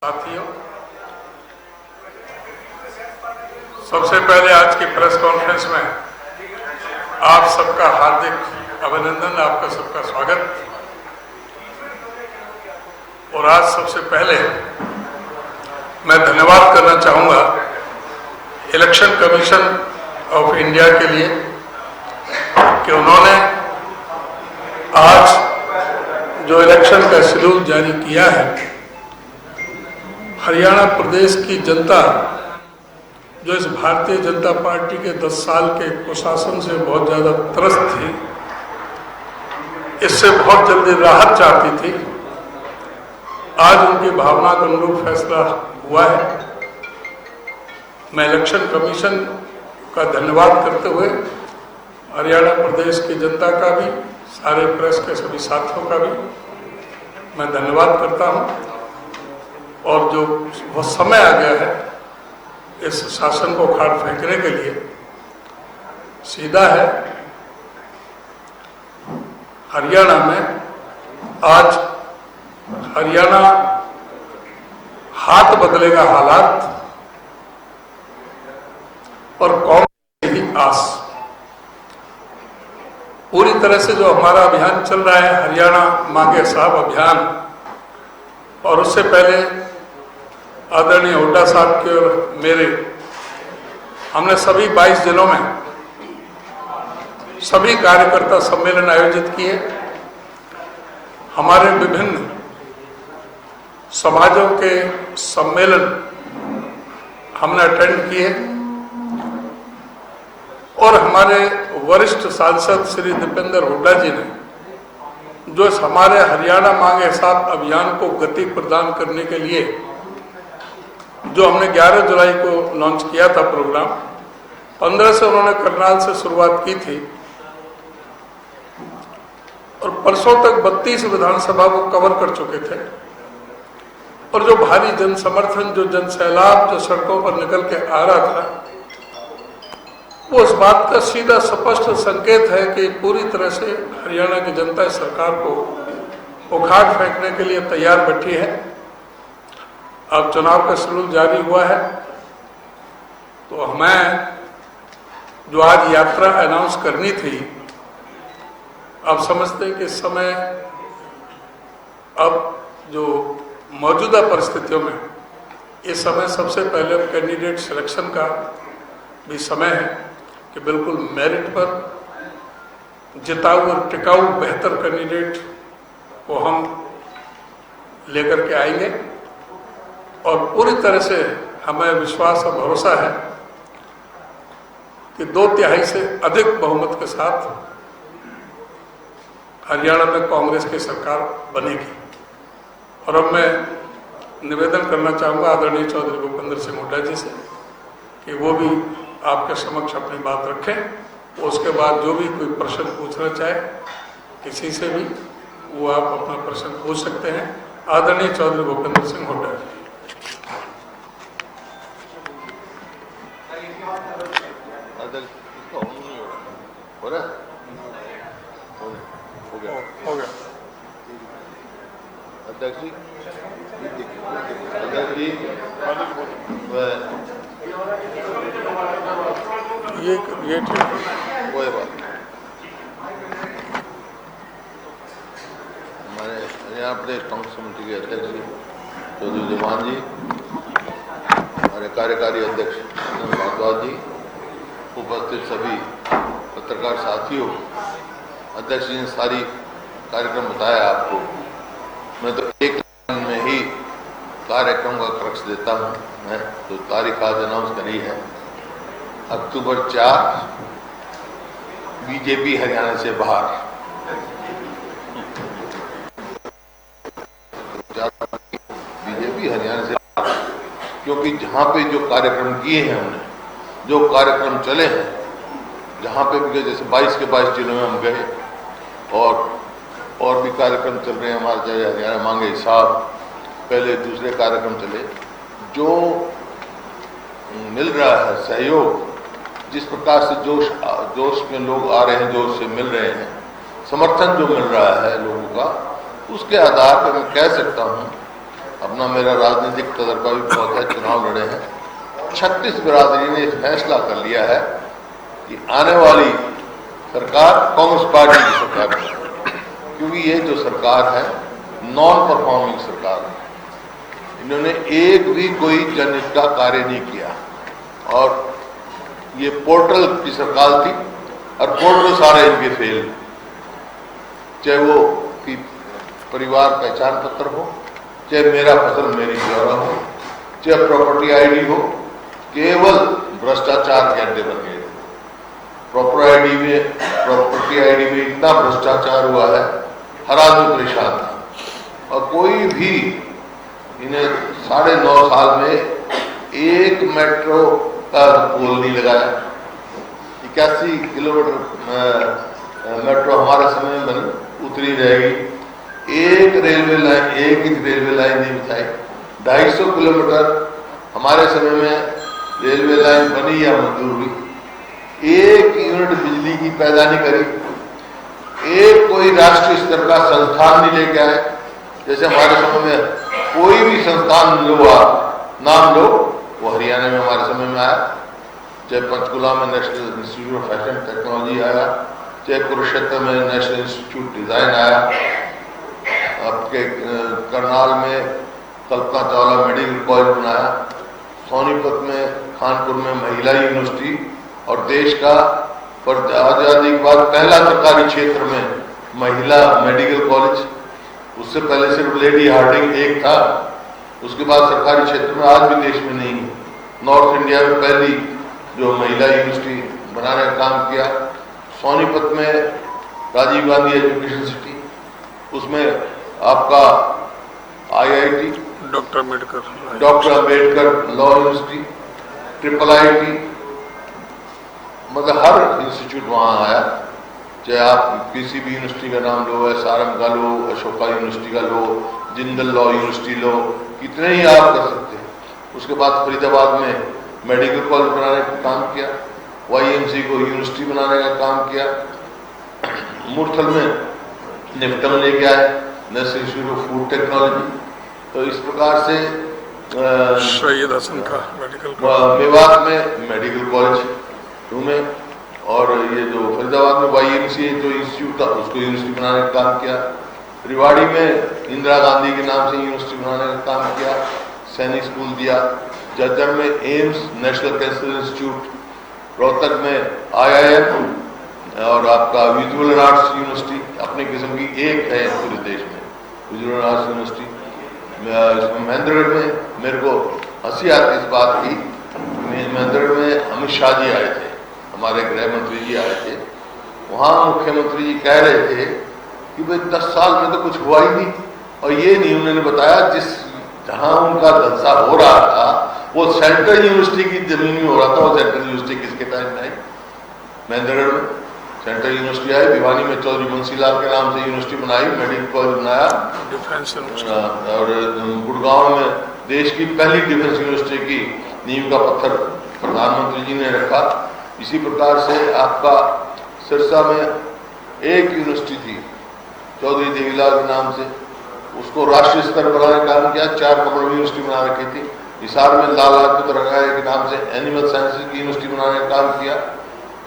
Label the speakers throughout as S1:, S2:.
S1: साथियों, सबसे पहले आज की प्रेस कॉन्फ्रेंस में आप सबका हार्दिक अभिनंदन, आपका सबका स्वागत। और आज सबसे पहले मैं धन्यवाद करना चाहूँगा इलेक्शन कमीशन ऑफ इंडिया के लिए कि उन्होंने आज जो इलेक्शन का शेड्यूल जारी किया है, हरियाणा प्रदेश की जनता जो इस भारतीय जनता पार्टी के 10 साल के कुशासन से बहुत ज़्यादा त्रस्त थी, इससे बहुत जल्दी राहत चाहती थी, आज उनकी भावना के अनुरूप फैसला हुआ है। मैं इलेक्शन कमीशन का धन्यवाद करते हुए हरियाणा प्रदेश की जनता का भी, सारे प्रेस के सभी साथियों का भी मैं धन्यवाद करता हूँ। और जो वो समय आ गया है इस शासन को उखाड़ फेंकने के लिए, सीधा है हरियाणा में आज हरियाणा हाथ बदलेगा हालात और कौम की आस। पूरी तरह से जो हमारा अभियान चल रहा है, हरियाणा मांगे साहब अभियान, और उससे पहले आदरणीय हुड्डा साहब के और मेरे, हमने सभी 22 जिलों में सभी कार्यकर्ता सम्मेलन आयोजित किए। हमारे विभिन्न समाजों के सम्मेलन हमने अटेंड किए और हमारे वरिष्ठ सांसद श्री दीपेंद्र हुड्डा जी ने जो हमारे हरियाणा मांगे साहब अभियान को गति प्रदान करने के लिए जो हमने 11 जुलाई को लॉन्च किया था प्रोग्राम, 15 से उन्होंने करनाल से शुरुआत की थी और परसों तक 32 विधानसभा को कवर कर चुके थे। और जो भारी जन समर्थन, जो जन सैलाब जो सड़कों पर निकल के आ रहा था, वो इस बात का सीधा स्पष्ट संकेत है कि पूरी तरह से हरियाणा की जनता सरकार को उखाड़ फेंकने के लिए तैयार बैठी है। अब चुनाव का शेड्यूल जारी हुआ है, तो हमें जो आज यात्रा अनाउंस करनी थी, आप समझते हैं कि इस समय अब जो मौजूदा परिस्थितियों में इस समय सबसे पहले कैंडिडेट सिलेक्शन का भी समय है कि बिल्कुल मेरिट पर जिताऊ और टिकाऊ बेहतर कैंडिडेट को हम लेकर के आएंगे। और पूरी तरह से हमें विश्वास और भरोसा है कि 2/3 से अधिक बहुमत के साथ हरियाणा में कांग्रेस की सरकार बनेगी। और अब मैं निवेदन करना चाहूँगा आदरणीय चौधरी भूपेंद्र सिंह हुड्डा जी से कि वो भी आपके समक्ष अपनी बात रखें। उसके बाद जो भी कोई प्रश्न पूछना चाहे किसी से भी, वो आप अपना प्रश्न पूछ सकते हैं। आदरणीय चौधरी भूपेंद्र सिंह हुड्डा जी। हो गया
S2: अध्यक्ष जी,
S1: ये ठीक है,
S2: कोई बात। हमारे हरियाणा प्रदेश कांग्रेस कमेटी के अध्यक्ष जी चौधरी जमान जी, हमारे कार्यकारी अध्यक्ष भारद्वाज जी, उपस्थित सभी पत्रकार साथियों, अध्यक्ष जी ने सारी कार्यक्रम बताया आपको। मैं तो एक लाइन में ही कार्यक्रम का क्रक्स देता हूँ। मैं तो तारीख आज अनाउंस करी है, अक्टूबर 4, बीजेपी हरियाणा से बाहर। बीजेपी हरियाणा से बाहर, क्योंकि जहाँ पे जो कार्यक्रम किए हैं हमने, जो कार्यक्रम चले हैं, जहाँ पे भी जैसे 22 के 22 जिलों में हम गए और भी कार्यक्रम चल रहे हैं हमारे, चाहे हरियाणा मांगे साहब, पहले दूसरे कार्यक्रम चले, जो मिल रहा है सहयोग, जिस प्रकार से जोश में लोग आ रहे हैं, जोश से मिल रहे हैं, समर्थन जो मिल रहा है लोगों का, उसके आधार पर मैं कह सकता हूँ अपना मेरा राजनीतिक तजर्बा भी बहुत है, चुनाव लड़े हैं। 36 बिरादरी ने फैसला कर लिया है कि आने वाली सरकार कांग्रेस पार्टी की सरकार है, क्योंकि ये जो सरकार है नॉन परफॉर्मिंग सरकार है। इन्होंने एक भी कोई जनहित का कार्य नहीं किया और ये पोर्टल की सरकार थी और पोर्टल सारे इनके फेल, चाहे वो कि परिवार पहचान पत्र हो, चाहे मेरा फसल मेरी ब्यौरा हो, चाहे प्रॉपर्टी आईडी हो, केवल भ्रष्टाचार के अड्डे बन गए। प्रॉपर्टी आईडी में इतना भ्रष्टाचार हुआ है, हर आदमी परेशान था और कोई भी इन्हें 9.5 साल में एक मेट्रो का पोल नहीं लगाया। 81 किलोमीटर मेट्रो हमारे समय में बनी, उतरी रहेगी। एक रेलवे लाइन, एक ही रेलवे लाइन नहीं बिछाई। 250 किलोमीटर हमारे समय में रेलवे लाइन बनी या मंजूर हुई। एक यूनिट बिजली की पैदा नहीं करी। एक कोई राष्ट्रीय स्तर का संस्थान नहीं लेके आए। जैसे हमारे समय में कोई भी संस्थान लो, नाम लो, वो हरियाणा में हमारे समय में आया। चाहे पंचकुला में national institute of fashion technology आया, चाहे कुरुक्षेत्र में नेशनल इंस्टीट्यूट डिजाइन आया, आपके करनाल में कल्पना चावला मेडिकल कॉलेज बनाया, सोनीपत में, कानपुर में महिला यूनिवर्सिटी और देश का पर आजादी के बाद पहला सरकारी क्षेत्र में महिला मेडिकल कॉलेज। उससे पहले सिर्फ लेडी हार्डिंग एक था, उसके बाद सरकारी क्षेत्र में आज भी देश में नहीं है। नॉर्थ इंडिया में पहली जो महिला यूनिवर्सिटी बनाने का काम किया। सोनीपत में राजीव गांधी एजुकेशन सिटी, उसमें आपका IIT, doctor Ambedkar law university, IIIT, मतलब हर इंस्टीट्यूट वहाँ आया। चाहे आप किसी भी यूनिवर्सिटी का नाम लो, SRM का लो, अशोका यूनिवर्सिटी का लो, जिंदल लॉ यूनिवर्सिटी लो, कितने ही आप कर सकते हैं। उसके बाद फरीदाबाद में मेडिकल कॉलेज बनाने का काम किया, YMC को यूनिवर्सिटी बनाने का काम किया। मुरथल में निफ्टम लेके आए, national institute of food technology. तो इस प्रकार से
S1: शहीद हसन का मेडिकल कॉलेज,
S2: मेवात में मेडिकल कॉलेज में, और ये जो फरीदाबाद में YMCA जो इंस्टीट्यूट था उसको यूनिवर्सिटी बनाने का काम किया। रेवाड़ी में इंदिरा गांधी के नाम से यूनिवर्सिटी बनाने का काम किया, सैनिक स्कूल दिया। जज्जर में AIIMS national cancer institute, Rohtak में IIM और आपका विजुअल आर्ट्स यूनिवर्सिटी अपनी किस्म की एक है पूरे देश में, विजुअल आर्ट्स यूनिवर्सिटी। महेंद्रगढ़ में मेरे को हंसी आती इस बात की, महेंद्रगढ़ में अमित शाह जी आए थे, हमारे गृह मंत्री जी आए थे। वहाँ मुख्यमंत्री जी कह रहे थे कि भाई 10 साल में तो कुछ हुआ ही नहीं, और ये नहीं उन्होंने बताया जिस जहाँ उनका जलसा हो रहा था वो सेंट्रल यूनिवर्सिटी की जमीन में हो रहा था। वो सेंट्रल यूनिवर्सिटी किसके टाइम में आई? महेंद्रगढ़ में सेंट्रल यूनिवर्सिटी आई। भिवानी में चौधरी बंसीलाल के नाम से यूनिवर्सिटी बनाई, मेडिकल कॉलेज बनाया। और गुड़गांव में देश की पहली डिफेंस यूनिवर्सिटी की नींव का पत्थर प्रधानमंत्री जी ने रखा। इसी प्रकार से आपका सिरसा में एक यूनिवर्सिटी थी चौधरी देवीलाल के नाम से, उसको राष्ट्रीय स्तर बनाने का काम किया। 4 कमर यूनिवर्सिटी बना रखी थी। हिसार में लाल लाजपत राय के नाम से एनिमल साइंसेज की यूनिवर्सिटी बनाने का काम किया।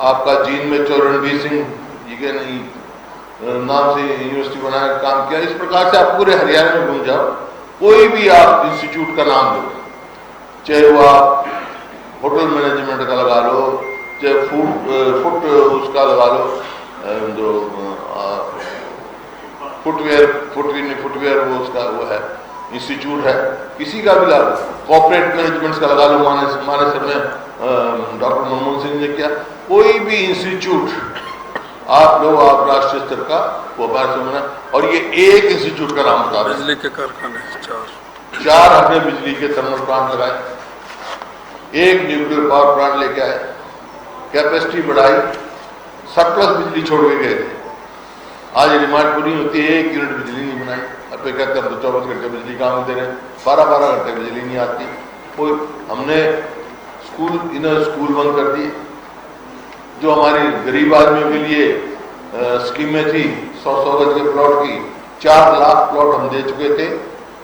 S2: आपका जींद में रणबीर सिंह जी के नाम से यूनिवर्सिटी बनाने का काम किया। इस प्रकार से आप पूरे हरियाणा में घूम जाओ, कोई भी आप इंस्टीट्यूट का नाम लो, चाहे वो आप होटल मैनेजमेंट का लगा लो, चाहे फुट उसका लगा लो, जो फुटवेयर वो उसका वो है इंस्टीट्यूट है, किसी का भी लगा, कॉर्पोरेट मैनेजमेंट का लगा लो, मानेसर में डॉक्टर मनमोहन सिंह ने किया। कोई भी इंस्टीट्यूट आप लो, आप राष्ट्रीय स्तर का वो हमारे सामने। और ये एक इंस्टीट्यूट का नाम बता रहे,
S1: बिजली के कारखाने
S2: 4 हमने बिजली के थर्मल प्लांट लगाए, एक न्यूक्लियर पावर प्लांट लेके आए, कैपेसिटी बढ़ाई, सरप्लस बिजली छोड़ के गए थे। आज डिमांड पूरी होती है, 1 यूनिट बिजली नहीं बनाई। अब तो कहते हैं 24 घंटे बिजली काम दे रहे हैं, 12-12 घंटे बिजली नहीं आती। कोई हमने स्कूल बंद कर दिए। जो हमारी गरीब आदमियों के लिए स्कीमें थी 100 गज के प्लॉट की, 4 लाख प्लॉट हम दे चुके थे।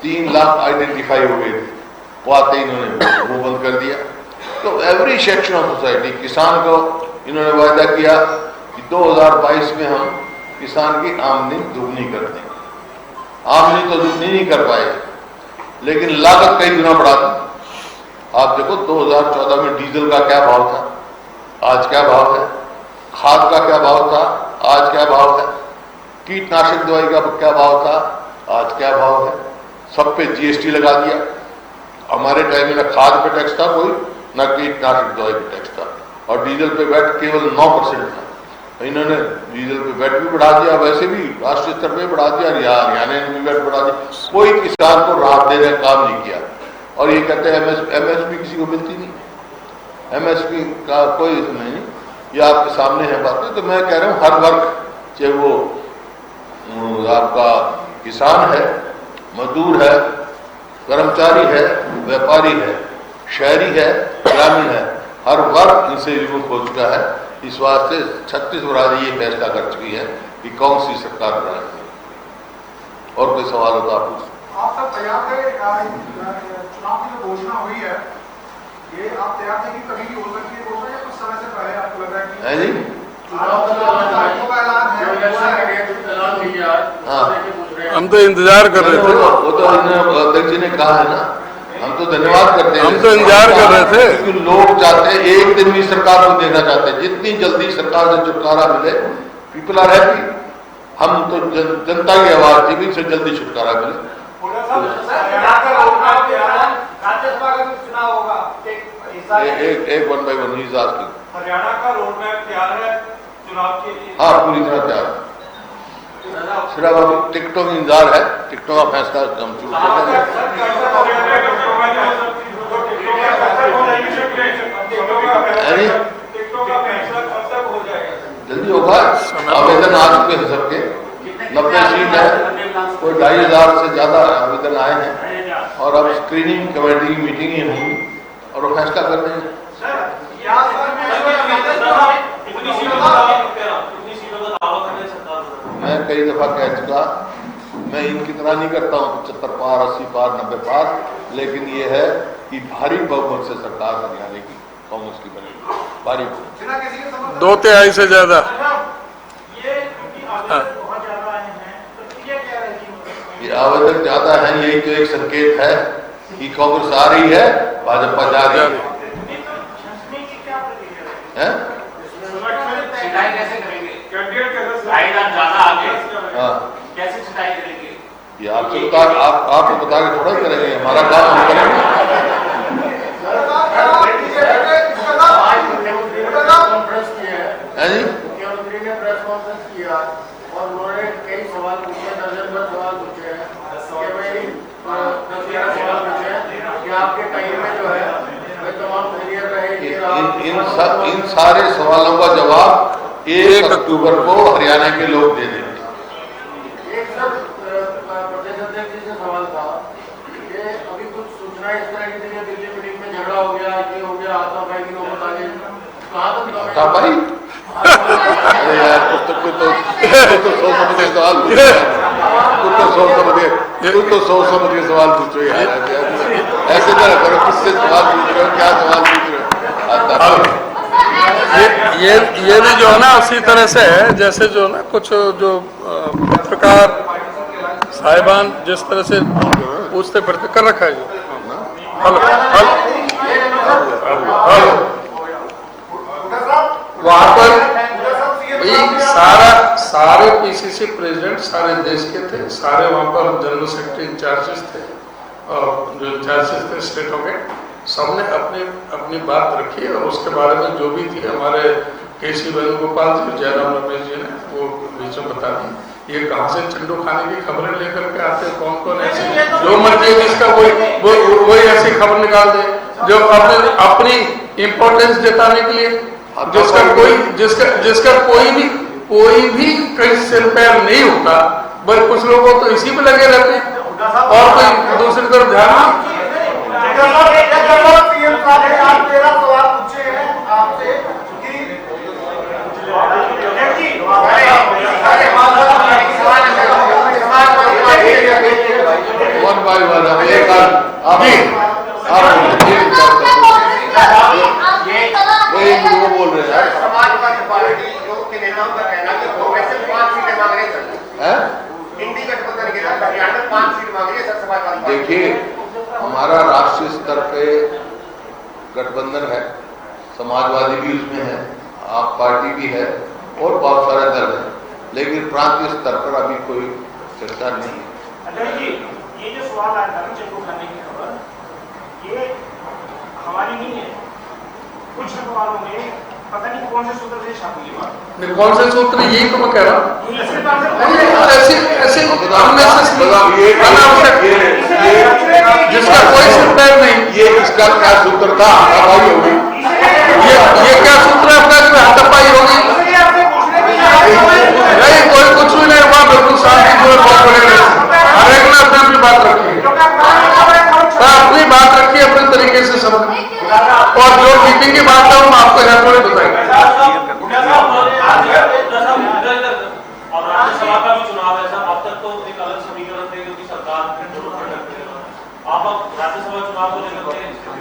S2: 3 लाख आइडेंटिफाई हो गए थे, वो आते ही इन्होंने वो बंद कर दिया। तो एवरी सेक्शन ऑफ सोसाइटी, किसान को इन्होंने वायदा किया कि 2022 में हम किसान की आमदनी दुगनी कर देंगे। आमदनी तो दुगनी नहीं कर पाए, लेकिन लागत कई गुना बढ़ा दी। आप देखो 2014 में डीजल का क्या भाव था, आज क्या भाव है, खाद का क्या भाव था, आज क्या भाव है, कीटनाशक दवाई का क्या भाव था, आज क्या भाव है। सब पे जीएसटी लगा दिया। हमारे टाइम में ना खाद पे टैक्स था कोई, ना कीटनाशक दवाई पे टैक्स था, और डीजल पे वैट केवल 9% था। इन्होंने डीजल पे वैट भी बढ़ा दिया, वैसे भी राष्ट्रीय स्तर पे बढ़ा दिया, हरियाणा ने भी वैट बढ़ा दिया। कोई किसान को राहत देने का काम नहीं किया। और ये कहते हैं एमएसपी किसी को मिलती नहीं, एमएसपी का कोई नहीं, ये आपके सामने है बातें। तो मैं कह रहा हूँ हर वर्ग, चाहे वो आपका किसान है, मजदूर है, कर्मचारी है, व्यापारी है, शहरी है, ग्रामीण है, हर वर्ग इनसे विमुख हो चुका है। इस वास्ते छत्तीसगढ़ आज ये फैसला कर चुकी है कि कौन सी सरकार बनाएगी। और कोई सवाल होता आप
S3: सब तैयार थे? चुनाव की जो घोषणा हुई है, ये आप तैयार थे कि कभी भी हो सकती है घोषणा, या कुछ समय से पहले आपको लग रहा है कि
S2: जी?
S1: हम तो इंतजार कर रहे थे।
S2: वो तो अध्यक्ष जी ने कहा है ना, हम तो धन्यवाद करते हैं।
S1: हम तो इंतजार कर रहे थे,
S2: क्योंकि लोग चाहते हैं एक दिन भी सरकार को देखना चाहते हैं, जितनी जल्दी सरकार से छुटकारा मिले, पीपल आर हैप्पी। हम तो जनता की आवाज थी कि जल्दी छुटकारा मिले। एक 1 by 1 हीज आस्किंग।
S3: हरियाणा का रोड मैप तैयार है चुनाव के लिए?
S2: हाँ, पूरी तरह तैयार है। सिर्फ अभी टिकटों का इंतजार है, टिकटों का फैसला हम शुरू कर देंगे। जल्दी होगा, आवेदन आ चुके हैं सबके, 90 सीट है, कोई 2500 से ज्यादा आवेदन आए हैं, और अब स्क्रीनिंग कमेटी की मीटिंगें होंगी और वो फैसला कर देंगे। मैं कई दफा कह चुका, मैं इनकी तरह नहीं करता हूँ 75 पार, 80 पार, 90 पार, लेकिन ये है कि भारी बहुमत से सरकार हरियाणा की कांग्रेस की बनेगी, भारी बहुमत,
S1: 2/3 से ज्यादा।
S2: ये आवेदन ज्यादा है, यही तो एक संकेत है कि कांग्रेस आ रही है, भाजपा जा रही है। ये आपसे आप बता के थोड़ा करेंगे, हमारा काम हम करेंगे। है जी?
S4: मुख्यमंत्री ने प्रेस कॉन्फ्रेंस किया और उन्होंने कई सवाल पूछे, दर्जन सवाल पूछे हैं कि भाई सवाल पूछे कि आपके टाइम में जो है वे तमाम क्लियर रहे।
S2: इन सारे सवालों का जवाब 1 अक्टूबर को हरियाणा के लोग दे देंगे।
S4: एक सर प्रदेश अध्यक्ष जी से सवाल था कि अभी कुछ सूचना इस तरह की थी, दिल्ली मीटिंग में झगड़ा हो गया, ये हो गया, हाथापाई की नौबत आ गई, कहाँ तक
S2: हाथापाई? अरे यार, कुछ तो सोच समझ के सवाल पूछो, कुछ तो सोच समझ के सवाल पूछो यार। ऐसे ना करो, किससे सवाल पूछ रहे हो, क्या सवाल पूछ रहे हो।
S1: ये भी जो है ना उसी तरह से है जैसे जो ना कुछ जो पत्रकार साहिबान जिस तरह से पूछते फिरते कर रखा है। वहां पर सारे पीसीसी प्रेसिडेंट सारे देश के थे, सारे वहां पर जनरल सेक्रेटरी इंचार्जेस थे, और जो इंचार्जेस थे स्टेटों के, सबने अपनी बात रखी और उसके बारे में जो भी थी हमारे केसी वेणुगोपाल जी, जयराम रमेश जी ने वो बीच में बता दी। ये कहाँ से चंडू खाने की खबरें लेकर के आते हैं, कौन कौन ऐसे जो मर्जी जिसका वही ऐसी खबर निकाल दे जो अपनी इम्पोर्टेंस जताने के लिए, जिसका कोई भी कहीं सिर पैर नहीं होता, बल्कि कुछ लोग तो इसी में लगे रहते हैं और कोई दूसरी तरफ ध्यान नहीं।
S2: वन बाय वन वो बोल रहे हैं
S4: समाजवादी पार्टी जो के नेताओं का कहना है कि वैसे 5 सीटें मांग रहे हैं सर। इंडी गठबंधन के साथ हरियाणा 5 सीट मांग रही है सर समाजवादी पार्टी।
S2: देखिए, हमारा राष्ट्रीय स्तर पे गठबंधन है, समाजवादी भी उसमें है, आप पार्टी भी है और बहुत सारे दल है, लेकिन प्रांतीय स्तर पर अभी कोई चर्चा नहीं है।
S5: अध्यक्ष जी, ये जो सवाल आया था चंदू खाने की खबर, ये हमारी नहीं है, कुछ अखबारों में पता नहीं कौन से सूत्र से छापी ये बात।
S1: कौन से सूत्र, यही तो मैं कह रहा हूँ।
S5: ऐसे
S1: ऐसे
S2: जिसका
S1: कोई सूत्र नहीं,
S2: ये इसका क्या सूत्र था, हाथापाई होगी।
S1: ये क्या सूत्र है आपका जो हाथापाई होगी? नहीं, कोई कुछ भी नहीं हुआ, बिल्कुल शांति पूर्वक बात करेंगे। हर एक ने अपनी अपनी बात रखी, अपनी बात रखी अपने तरीके से समझ, और जो मीटिंग की बात है हम आपको यहाँ थोड़ी बताएंगे।
S6: और राज्यसभा का भी चुनाव है सर, अब तक तो एक अलग समीकरण थे क्योंकि सरकार आप राज्यसभा चुनाव को लेकर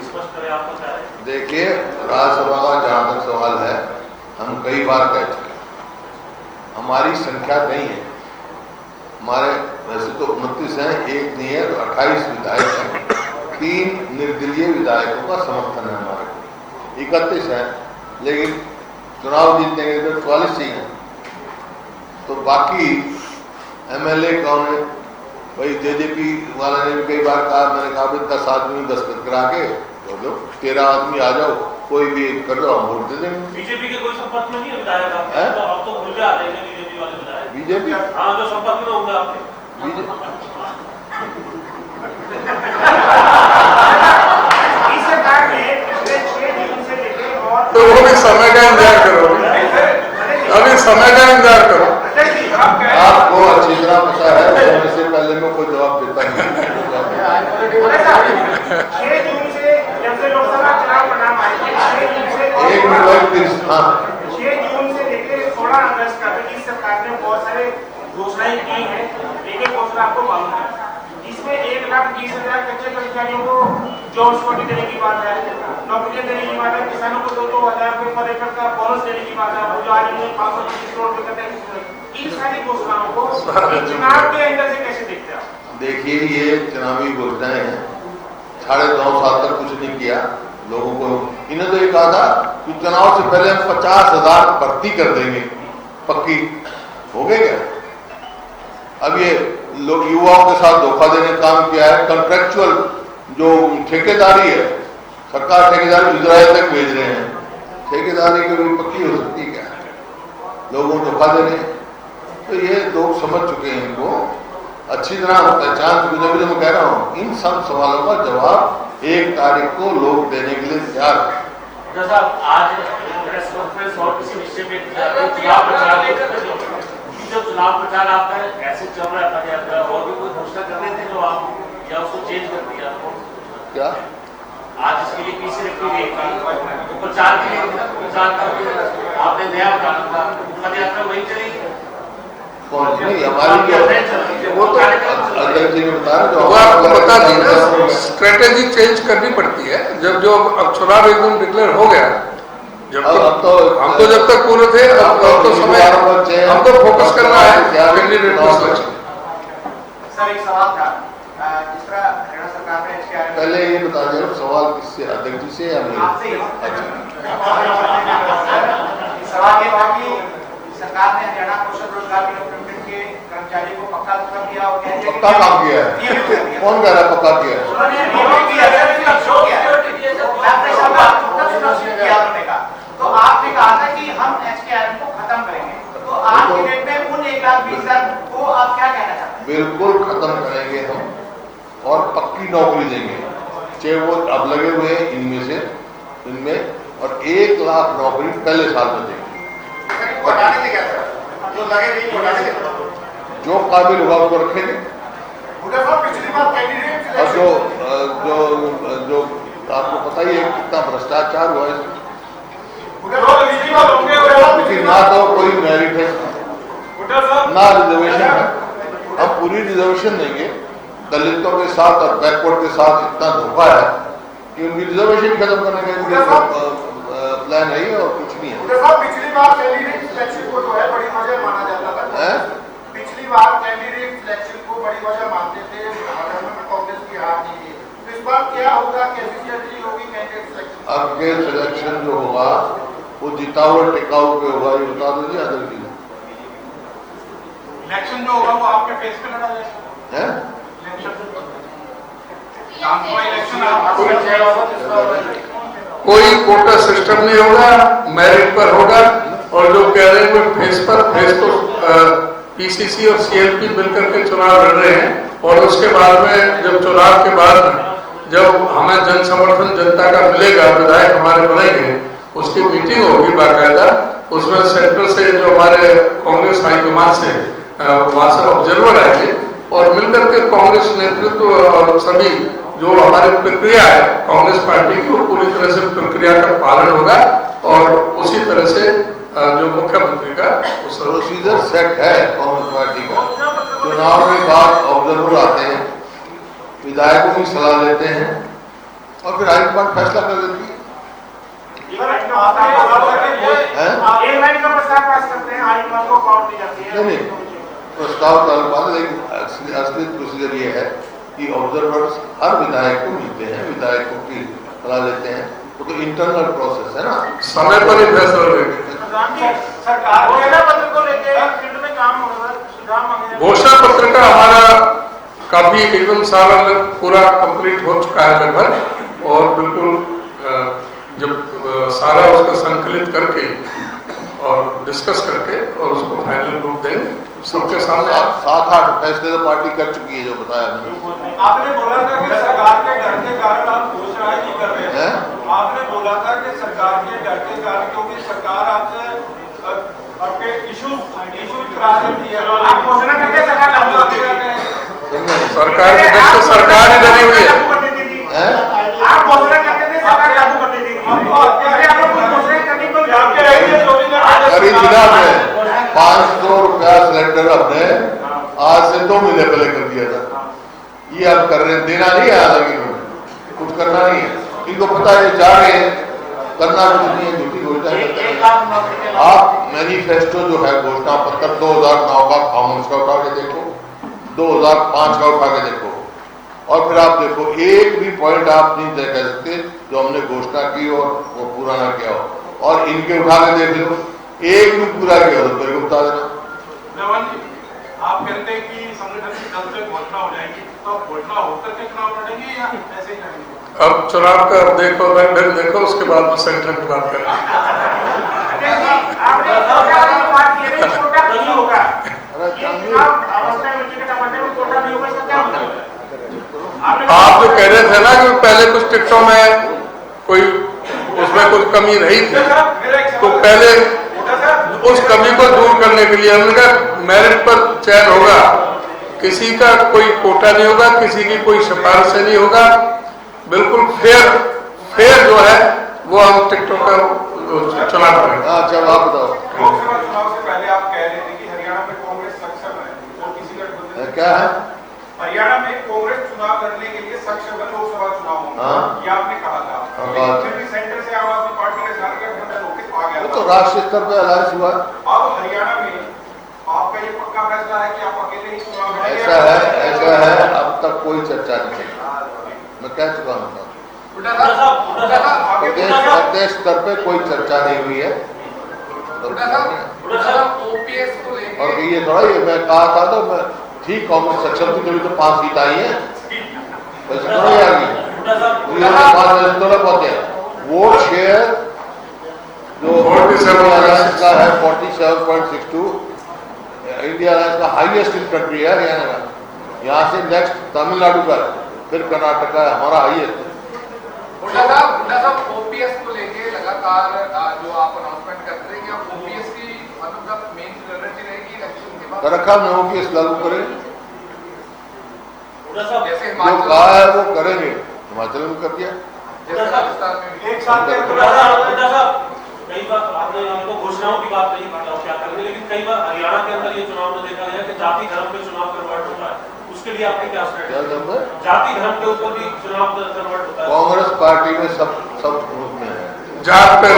S6: स्पष्ट करें, आपका क्या है?
S2: देखिए, राज्यसभा का जहां तक सवाल है, हम कई बार कह चुके, हमारी संख्या नहीं है, हमारे वैसे तो 29 हैं, एक नहीं है, 28 विधायक हैं, 3 निर्दलीय विधायकों का समर्थन है हमारे को, 31 है, लेकिन चुनाव जीतने के लिए 44 ही है, तो बाकी एमएलए कौन है भाई? जेजेपी वाला ने भी कई बार कहा, मैंने कहा 10 आदमी दस्तखत करा के बोलो 13 आदमी आ जाओ, कोई भी कर दो, हम वोट दे देंगे।
S6: बीजेपी के कोई संपर्क में नहीं है विधायक आपके? तो अब तो भूल जाते हैं बीजेपी वाले विधायक।
S2: बीजेपी,
S6: हाँ, जो संपर्क में होंगे आपके
S1: तो वो भी समय का इंतजार करो, अभी समय का इंतजार करो।
S2: आपको अच्छी तरह पता है, समय से पहले में कोई जवाब देता नहीं।
S5: 6 जून से जब से लोकसभा चुनाव परिणाम आएंगे, 6 जून से लेकर 16 अगस्त तक इस सरकार ने बहुत सारे घोषणाएं की हैं, लेकिन घोषणा आपको मालूम है, इसमें 1,20,000 कच्चे कर्मचारियों को जॉब सिक्योरिटी देने की बात है, नौकरियां देने की बात है, किसानों को 2,000 रुपये पर एकड़ का बोनस देने की बात है, जो आज 525 करोड़ रुपये का टैक्स। इन सारी घोषणाओं को चुनाव के अंदर से कैसे देखते हैं आप?
S2: देखिए, ये चुनावी घोषणाएं हैं, 9.5 साल तक कुछ नहीं किया लोगों को। इन्होंने तो ये कहा था कि चुनाव से पहले हम 50,000 भर्ती कर देंगे, पक्की हो गए क्या? अब ये लोग युवाओं के साथ धोखा देने का काम किया है। कॉन्ट्रेक्चुअल जो ठेकेदारी है, सरकार ठेकेदारी इजराइल तक भेज रहे हैं, ठेकेदारी कभी पक्की हो सकती है क्या? लोगों को धोखा दे रहे हैं, तो ये लोग समझ चुके हैं, इनको अच्छी तरह पहचान चुके। जब मैं कह रहा हूँ, इन सब सवालों का जवाब 1 तारीख को लोग देने के लिए तैयार है।
S6: साहब, आज प्रेस कॉन्फ्रेंस और किसी विषय में चुनाव प्रचार, जो चुनाव प्रचार आपका ऐसे चल रहा था, और भी कोई घोषणा कर रहे थे जो आप या उसको चेंज कर दिया?
S2: क्या
S6: आज इसके लिए पीछे रखी गई थी प्रचार के लिए, प्रचार करके आपने नया बताना था, पद यात्रा वही चलेगी?
S2: कौन नहीं, हमारी वो तो अध्यक्ष जी ने बताया, जो
S1: आपको बता दी ना, स्ट्रेटेजी चेंज करनी पड़ती है। जब जो अब चुनाव एकदम डिक्लेयर हो गया, जब तो हम तो जब तक पूरे थे, अब तो समय हम तो फोकस करना है कैंडिडेट को सिलेक्शन।
S4: सर, एक सवाल था, जिस तरह हरियाणा सरकार ने
S2: पहले ये बता दें, सवाल किससे, अध्यक्ष जी से या
S4: आपसे?
S2: अच्छा,
S4: सवाल ये था कि सरकार ने हरियाणा कौशल रोजगार डेवलपमेंट के कर्मचारी को पक्का कर दिया और
S2: पक्का काम किया है। कौन कह रहा है पक्का किया
S4: है? तो आपने कहा था कि हम एचकेआरएम को खत्म करेंगे, तो आज की डेट में उन 1,20,000 को आप क्या कहना चाहते हैं?
S2: बिल्कुल खत्म करेंगे हम, और पक्की नौकरी देंगे, चाहे वो अब लगे हुए हैं इनमें, और 1 लाख नौकरी पहले साल में देंगे।
S4: जो लगे नहीं,
S2: जो काबिल होगा उसको रखेंगे,
S4: पिछली बार कैंडिडेट
S2: और जो आपको पता ही है कितना भ्रष्टाचार हुआ है, ना तो कोई मेरिट है ना रिजर्वेशन है। हम पूरी रिजर्वेशन देंगे, दलितों के साथ और बैकवर्ड के साथ इतना धोखा है कि उनकी रिजर्वेशन खत्म करने का इनका प्लान है और कुछ नहीं है।
S3: पिछली बार कैंडिडेट सिलेक्शन को जो है बड़ी वजह माना जाता था। पिछली बार कैंडिडेट सिलेक्शन को बड़ी वजह मानते थे, हरियाणा में कांग्रेस की हार नहीं है। तो इस बार क्या होगा, कैसी स्ट्रेटजी होगी कैंडिडेट सिलेक्शन?
S2: अब के सिलेक्शन जो होगा वो जिताऊ और टिकाऊ पे होगा, ये बता दीजिए अदर की।
S3: इलेक्शन जो होगा वो आपके फेस पे लड़ा जाएगा।
S1: कोई कोटा सिस्टम नहीं होगा, मेरिट पर होगा। और जो कह रहे हैं वो फेस तो पीसीसी और सीएलपी मिलकर के चुनाव लड़ रहे हैं। और उसके बाद में जब चुनाव के बाद जब हमें जन समर्थन जनता का मिलेगा, विधायक हमारे बनेंगे, उसकी मीटिंग होगी बाकायदा। उसमें सेंटर से जो हमारे कांग्रेस हाईकमान से वहां से ऑब्जर्वर आएंगे और मिलकर के कांग्रेस नेतृत्व और सभी जो हमारी प्रक्रिया है कांग्रेस पार्टी की, पूरी तरह से प्रक्रिया का पालन होगा। और उसी तरह से जो मुख्यमंत्री का
S2: प्रोसीजर सेट है कांग्रेस पार्टी का। चुनाव के बाद ऑब्जर्वर आते हैं, विधायकों की सलाह लेते हैं और फिर हाईकमान फैसला कर देती है। नहीं, प्रस्ताव का लेकिन असली प्रोसीजर ये है कि ऑब्जर्वर्स हर विधायक को मिलते हैं, विधायकों की सलाह लेते हैं। तो इंटरनल प्रोसेस है ना,
S1: समय पर ही फैसला लेंगे। घोषणा पत्र का हमारा काफी एकदम सारा पूरा कंप्लीट हो चुका है लगभग। और बिल्कुल जब सारा उसका संकलित करके और डिस्कस करके और उसको फाइनल रूप दें सबके सामने।
S2: 7-8 फैसले तो पार्टी कर चुकी है, जो बताया मैंने।
S3: आपने बोला था कि सरकार के डर के कारण आप घोषणाएं नहीं कर रहे हैं। आपने बोला था कि सरकार के डर के कारण, क्योंकि सरकार आपसे आपके इशू करा रही है, आप घोषणा करके सरकार लागू कर रहे हैं।
S1: सरकार की तरफ से सरकार ही डरी हुई है।
S5: आप घोषणा करते थे, सरकार लागू कर देती थी।
S2: खरीद जिला में 500 रुपया सिलेंडर अपने आज से 2 महीने पहले कर दिया था। ये अब कर रहे, देना नहीं है, हालांकि कुछ करना नहीं है। इनको पता है जा रहे हैं, करना कुछ नहीं है, झूठी घोषणा करते हैं। आप मैनिफेस्टो जो है घोषणा पत्र 2009 का कांग्रेस का उठा के देखो, 2005 का उठा के देखो, और फिर आप देखो एक भी पॉइंट आप नहीं तय कह सकते जो हमने घोषणा की और वो पूरा ना किया हो। और इनके उठा के देख लो, एक भी पूरा किया हो तो बता देना।
S3: आप कहते हैं कि संगठन की कल से घोषणा हो जाएगी, तो घोषणा होकर के चुनाव लड़ेंगे या ऐसे ही लड़ेंगे?
S1: अब चुनाव का देखो, लंडन देखो, उसके बाद में संगठन की बात करें। आप जो कह रहे थे ना कि पहले कुछ टिकटों में कोई उसमें कुछ कमी रही थी, तो पहले उस कमी को दूर करने के लिए हमने कहा मेरिट पर चयन होगा, किसी का कोई कोटा नहीं होगा, किसी की कोई सिफारिश नहीं होगा, बिल्कुल फेयर जो है वो हम टिकटों का चुनाव करेंगे।
S2: अच्छा आप बताओ,
S3: लोकसभा चुनाव से पहले आप कह रहे थे कि हरियाणा में कांग्रेस सक्षम है और किसी का
S2: क्या है,
S3: हरियाणा में कांग्रेस चुनाव लड़ने के लिए सक्षम है लोकसभा चुनाव में, ये आपने कहा था। सेंटर से आम आदमी पार्टी के साथ रोकित आ गया,
S2: वो तो राष्ट्रीय स्तर पर अलायंस हुआ।
S3: अब हरियाणा में आपका ये पक्का फैसला है कि आप अकेले ही चुनाव लड़ेंगे?
S2: ऐसा है, अब तक कोई चर्चा नहीं, मैं कह चुका हूँ। प्रदेश स्तर पे कोई चर्चा नहीं हुई है। और ये थोड़ा ये मैं कहा था तो मैं ठीक कांग्रेस सक्षम थी, तो 5 सीट आई है, वैसे थोड़ा ही आ गई। वोट शेयर जो इंडिया अलायंस का है 47.62, इंडिया अलायंस का हाईएस्ट इन कंट्री है हरियाणा का। यहाँ से नेक्स्ट तमिलनाडु का, फिर कर्नाटक का हमारा हाईएस्ट।
S7: ओपीएस को लेके लगातार जो आप अनाउंसमेंट करते हैं, क्या ओपीएस की मतलब मेन प्रायोरिटी रहेगी इलेक्शन के बाद?
S2: रखा में ओपीएस लागू करें,
S7: जैसे
S2: जो कहा है वो करेंगे। हिमाचल में कर दिया,
S7: राजस्थान में
S3: एक साथ
S6: कई बार आपने तो घोषणाओं की बात नहीं क्या करेंगे, लेकिन कई बार हरियाणा के अंदर ये चुनाव में देखा गया कि जाति धर्म पे चुनाव कन्वर्ट होता है, उसके लिए आपने क्या
S2: क्या करना है?
S6: जाति धर्म के ऊपर भी चुनाव कन्वर्ट होता है?
S2: कांग्रेस पार्टी में सब ग्रुप में है।
S1: जात पे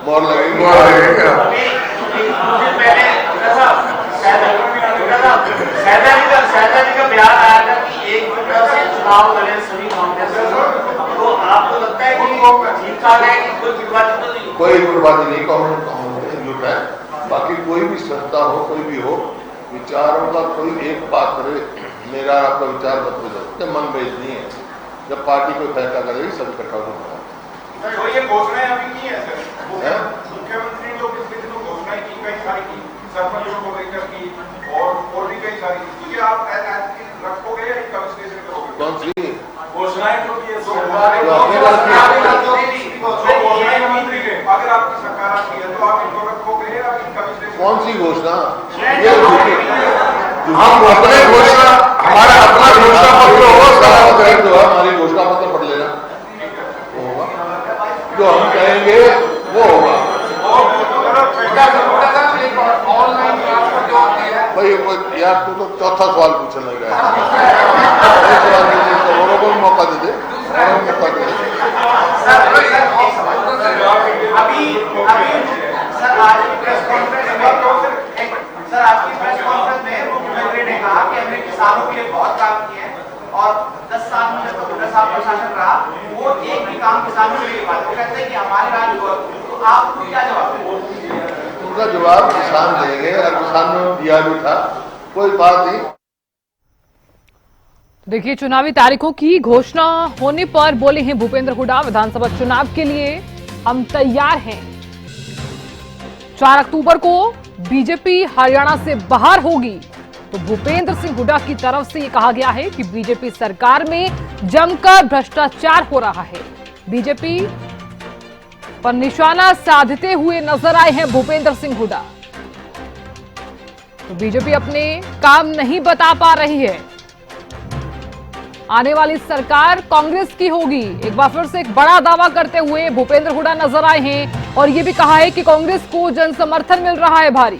S2: मोहर लगेगी।
S6: मुझे पहले सैदा जी का बयान आया था कि एक जुटा से चुनाव लड़े सभी कांग्रेस, तो आपको लगता है कि ठीक ठाक है कि कोई विवादित तो नहीं?
S2: कोई विवाद नहीं, कांग्रेस जुट है। बाकी कोई भी संस्था हो, कोई भी हो, विचारों का कोई एक बात करे, मेरा आपका विचार मत बदलो, मन भेज नहीं है। जब पार्टी कोई फैसला करेगी सब इकट्ठा होगा।
S3: तो ये घोषणाएं अभी नहीं है सर, मुख्यमंत्री ने जो पिछले दिनों घोषणाएं की, कई सारी की, सरपंचों को लेकर की और भी कई सारी, तो ये आप रखोगे या कमिश्नरेशन करोगे?
S2: कौन सी
S3: घोषणाएं जो की मंत्री के, अगर आपकी सरकार आती है तो आप इनको रखोगे या कमिश्नरेशन?
S2: कौन सी घोषणा?
S1: हम अपने घोषणा, हमारा अपना घोषणा पत्र होगा,
S2: जो है हमारी घोषणा पत्र पढ़ लेना, होगा जो हम कहेंगे वो होगा। भाई यार तू तो चौथा सवाल पूछने लग गया सवाल को मौका दे दे, मौका दे।
S5: अभी सर आज की प्रेस कॉन्फ्रेंस में, सर आज की प्रेस कॉन्फ्रेंस में मुख्यमंत्री ने कहा कि हमने किसानों के लिए बहुत काम किए हैं और 10 साल में जब तक 10 साल प्रशासन रहा वो एक भी काम किसानों के लिए बात, वो कहते हैं कि हमारे राज्य को, तो आपको क्या जवाब देंगे?
S2: उनका जवाब किसान देंगे, और किसान ने दिया भी था, कोई बात नहीं।
S8: देखिए, चुनावी तारीखों की घोषणा होने पर बोले हैं भूपेंद्र हुड्डा, विधानसभा चुनाव के लिए हम तैयार हैं। 4 अक्टूबर को बीजेपी हरियाणा से बाहर होगी, तो भूपेंद्र सिंह हुड्डा की तरफ से यह कहा गया है कि बीजेपी सरकार में जमकर भ्रष्टाचार हो रहा है। बीजेपी पर निशाना साधते हुए नजर आए हैं भूपेंद्र सिंह हुड्डा। तो बीजेपी अपने काम नहीं बता पा रही है। आने वाली सरकार कांग्रेस की होगी, एक बार फिर से एक बड़ा दावा करते हुए भूपेंद्र हुड्डा नजर आए हैं और यह भी कहा है कि कांग्रेस को जन समर्थन मिल रहा है भारी।